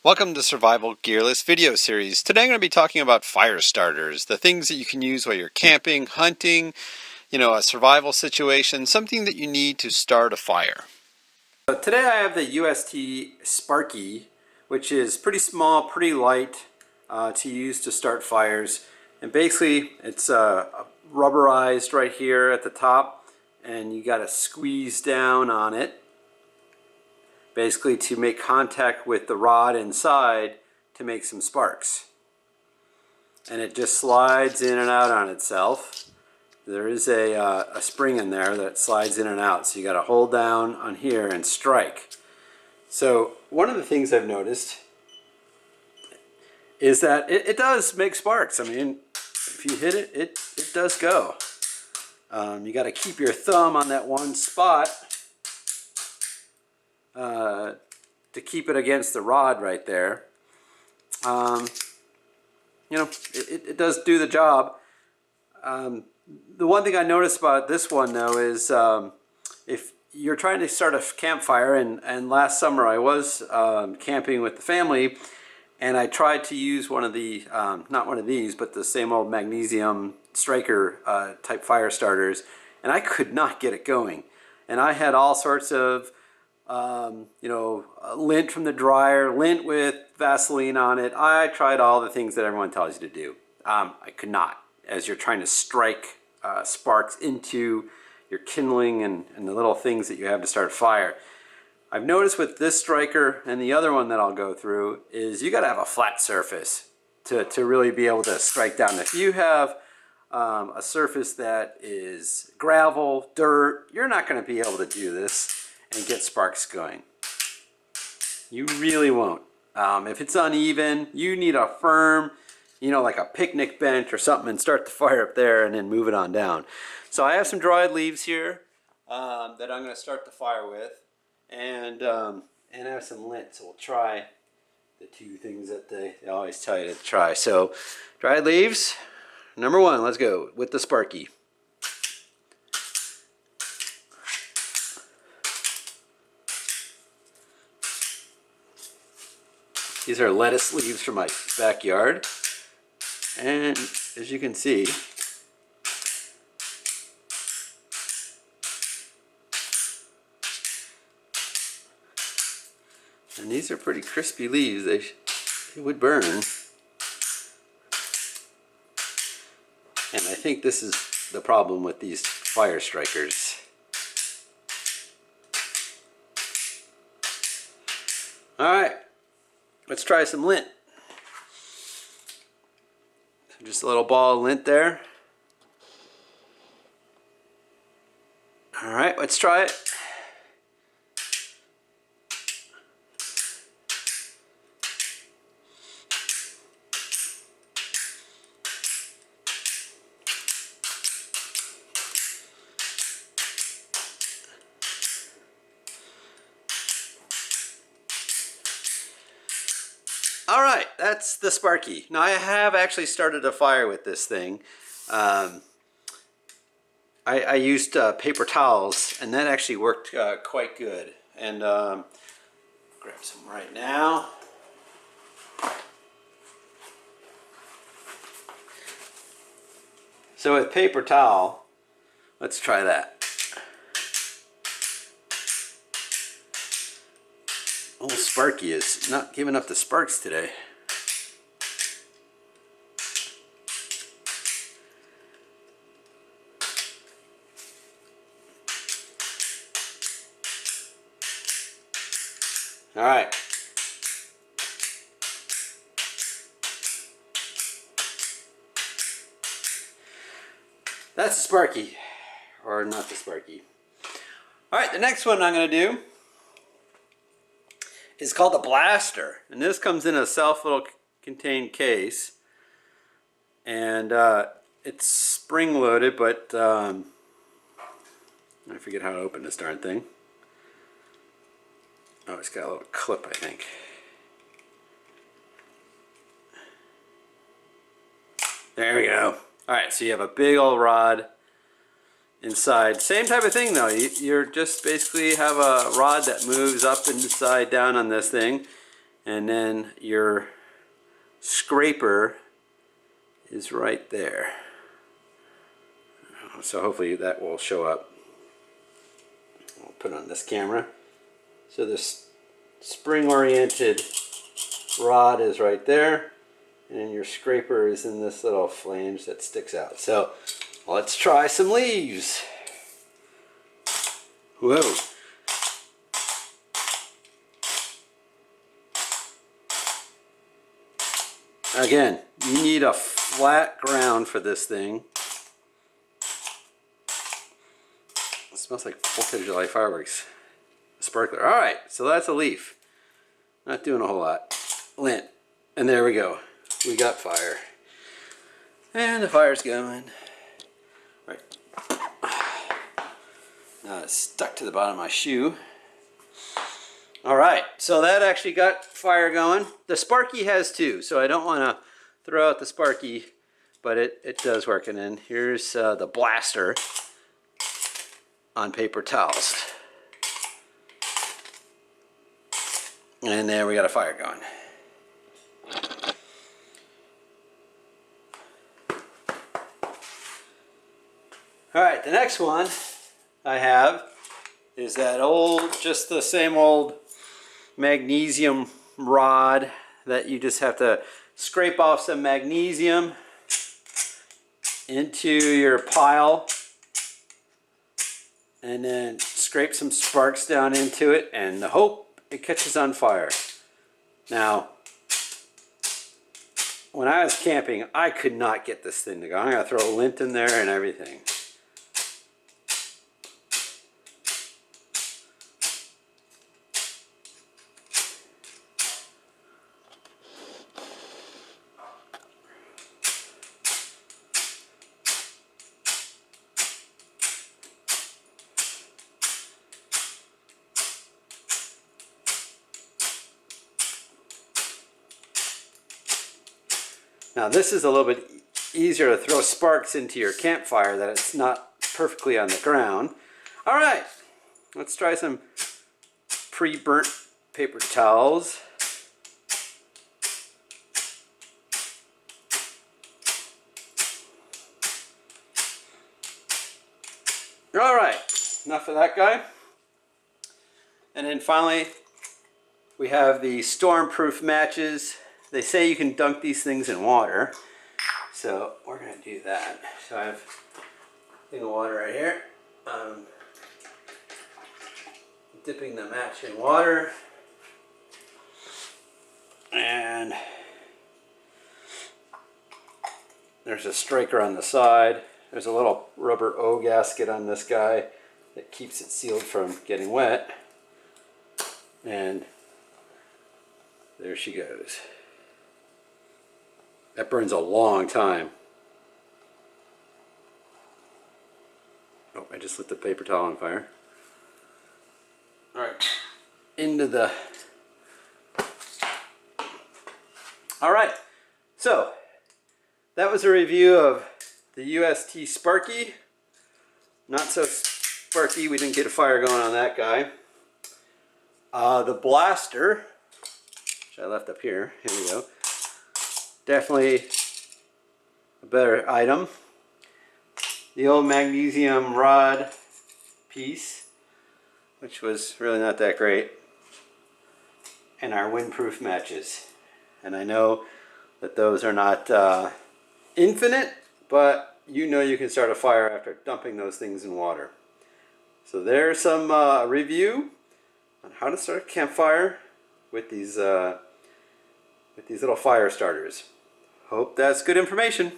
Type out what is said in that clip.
Welcome to Survival Gearless video series. Today I'm going to be talking about fire starters, the things that you can use while you're camping, hunting, a survival situation, something that you need to start a fire. So today I have the UST Sparky, which is pretty small, pretty light to use to start fires. And basically it's rubberized right here at the top, and you got to squeeze down on it basically to make contact with the rod inside to make some sparks. And it just slides in and out on itself. There is a spring in there that slides in and out, so you got to hold down on here and strike. So one of the things I've noticed is that it does make sparks. I mean, if you hit it, it does go. You got to keep your thumb on that one spot to keep it against the rod right there. It does do the job. The one thing I noticed about this one though is if you're trying to start a campfire, and last summer I was camping with the family, and I tried to use one of the, not one of these, but the same old magnesium striker type fire starters, and I could not get it going. And I had all sorts of lint from the dryer, lint with Vaseline on it. I tried all the things that everyone tells you to do. I could not, as you're trying to strike sparks into your kindling and the little things that you have to start a fire. I've noticed with this striker and the other one that I'll go through is you got to have a flat surface to really be able to strike down. If you have a surface that is gravel, dirt, you're not going to be able to do this and get sparks going. You really won't. If it's uneven, you need a firm, like a picnic bench or something, and start the fire up there and then move it on down. So I have some dried leaves here that I'm going to start the fire with, and I have some lint. So we'll try the two things that they always tell you to try. So dried leaves, number one, let's go with the Sparky. These are lettuce leaves from my backyard, and as you can see, and these are pretty crispy leaves. They would burn, and I think this is the problem with these fire strikers. All right. Let's try some lint. Just a little ball of lint there. All right, let's try it. All right, that's the Sparky. Now I have actually started a fire with this thing. I used paper towels, and that actually worked quite good. And grab some right now. So with paper towel, let's try that. Old Sparky is not giving up the sparks today. All right. That's the Sparky, or not the Sparky. All right, the next one I'm going to do is called the Blaster, and this comes in a self-contained case, and it's spring-loaded, but I forget how to open this darn thing. Oh, it's got a little clip, I think. There we go. All right, so you have a big old rod inside. Same type of thing though. You're just basically have a rod that moves up and inside down on this thing, And then your scraper is right there. So hopefully that will show up. I'll put it on this camera. So this spring-oriented rod is right there, and then your scraper is in this little flange that sticks out. So let's try some leaves. Whoa. Again, you need a flat ground for this thing. It smells like 4th of July fireworks. A sparkler. All right, so that's a leaf. Not doing a whole lot. Lint. And there we go. We got fire. And the fire's going. All right. Now it's stuck to the bottom of my shoe. All right, so that actually got fire going. The Sparky has too, so I don't want to throw out the Sparky, but it does work. And then here's the Blaster on paper towels. And there we got a fire going. All right, the next one I have is that old, just the same old magnesium rod that you just have to scrape off some magnesium into your pile and then scrape some sparks down into it and hope it catches on fire. Now, when I was camping, I could not get this thing to go. I'm going to throw lint in there and everything. Now this is a little bit easier to throw sparks into your campfire, that it's not perfectly on the ground. All right, let's try some pre-burnt paper towels. All right, enough of that guy. And then finally, we have the storm-proof matches. They say you can dunk these things in water, so we're going to do that. So I have a thing of water right here. Dipping the match in water, and there's a striker on the side. There's a little rubber O gasket on this guy that keeps it sealed from getting wet, and there she goes. That burns a long time. Oh, I just lit the paper towel on fire. All right, into the... All right, so that was a review of the UST Sparky. Not so sparky, we didn't get a fire going on that guy. The Blaster, which I left up here, here we go. Definitely a better item. The old magnesium rod piece, which was really not that great. And our windproof matches. And I know that those are not infinite, but you know you can start a fire after dumping those things in water. So there's some review on how to start a campfire with these little fire starters. Hope that's good information.